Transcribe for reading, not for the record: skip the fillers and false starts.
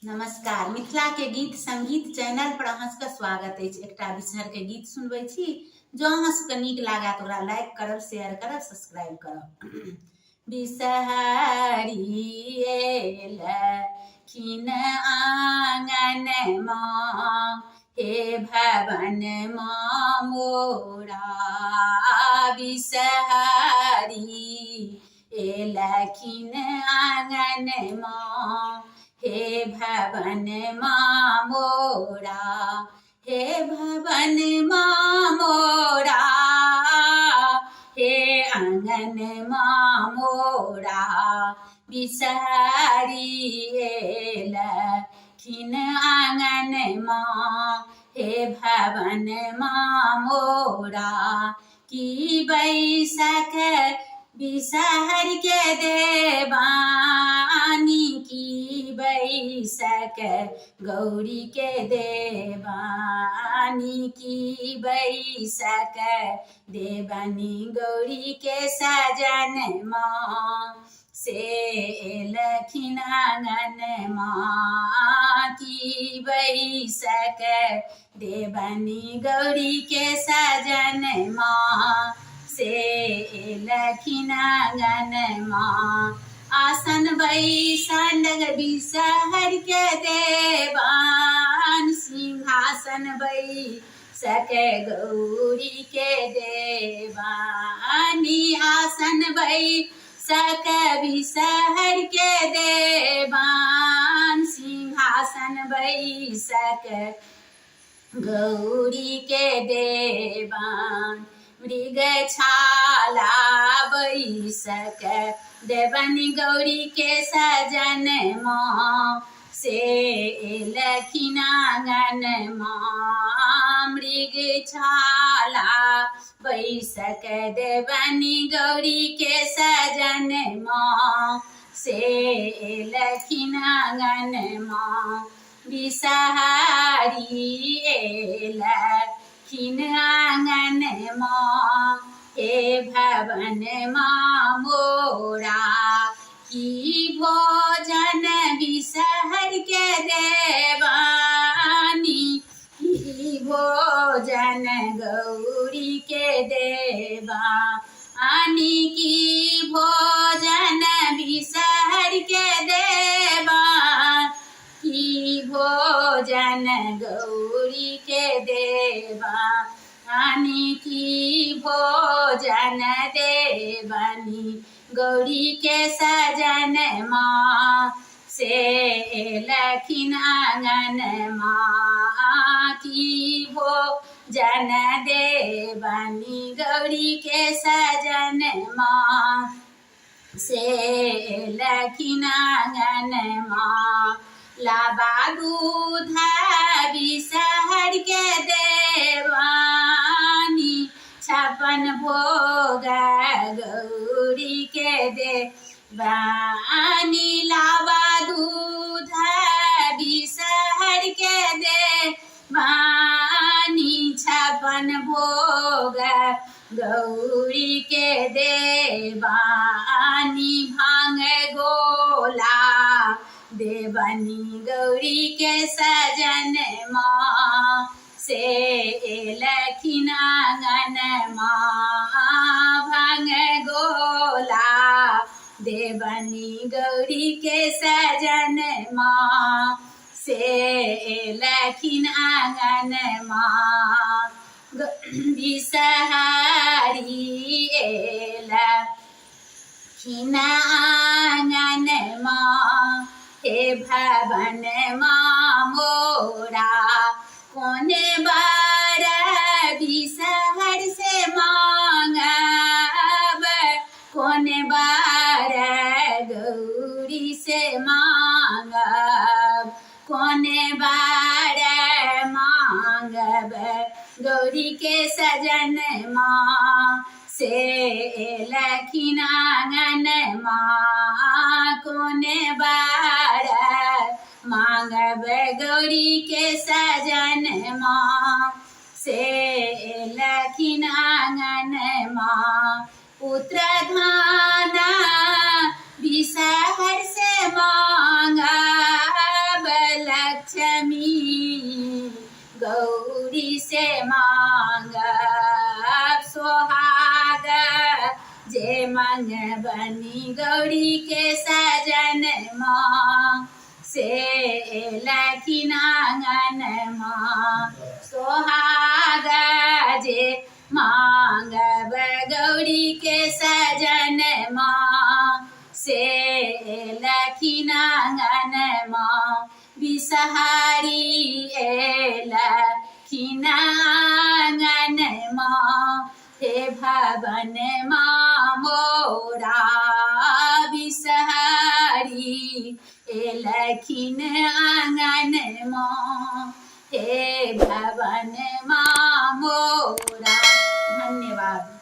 नमस्कार। मिथिला के गीत संगीत चैनल पर अहाँ सबके स्वागत है। एकटा बिसहर के गीत सुनबै छी। जो अहाँ सबके नीक लागत ओकरा लाइक करब, शेयर करब, सब्सक्राइब करब। बिसहरी एलखिन आंगन माँ, हे भवन माँ मोरा। बिसहरी एलखिन आंगन माँ, हे भवन माँ मोरा। हे भवन माँ मोरा, हे आंगन माँ मोरा। बिसहरी एलखिन आंगन माँ, हे भवन माँ मोरा। की बैसक बिसहर के देवानी, की बैसक गौरी के देवानी, की बैसक देवानी गौरी के सजन माँ, से एलखिन आंगन माँ। की बैसक देवानी गौरी के सजन माँ, से एलखिन आंगन माँ। आसन बैसन बिसहर के देवान, सिंहासन बैसक गौरी के देवानी। आसन बैसक बिसहर के देवान, सिंहासन बैसक गौरी के देवान। मृग छाला बैसक देवानी गौरी के सजन माँ, से एलखिन आंगन माँ। मृग छाला बैसक देवानी गौरी के सजन माँ, से एलखिन आंगन माँ। बिसहरी एलखिन आंगन माँ, हे भवन माँ मोरा। की भोजन बिसहर के देवानी, की भोजन गौरी के देवानी, की भोजन बिसहर के देवानी, की भोजन गौरी के देवानी, की भोजन देवानी गौरी के सजन माँ, से एलखिन आंगन माँ। की भोजन देवानी गौरी के सजन माँ, से एलखिन आंगन माँ। लाबा दूध बिसहर के देवानी, छप्पन भोग गौरी के देवानी। लाबा दूध बिसहर के देवानी, छप्पन भोग गौरी के देवानी। भांग गोला देवानी गौरी के सजन माँ, से एलखिन आंगन माँ। भांग गोला देवानी गौरी के सजन माँ, से एलखिन आंगन माँ। बिसहरी एलखिन आंगन माँ, हे भवन माँ मोरा। कोने बार बिसहर से मांगब, कोने बार गौरी से मांगब, कोने बार मांगब गौरी के सजन माँ, से एलखिन आंगन माँ। कोने बार मांगब गौरी के सजन माँ, से एलखिन आंगन माँ। पुत्र धाना बिसहर से मांगब, लक्ष्मी गौरी से मांग सोहाग जे मन बनी गौरी के सजन माँ से लखिन आंगन माँ सोहाग जे मांगब गौरी के सजन माँ से लखिन आंगन माँ बिसहारी लखिन आंगन माँ हे भवन माँ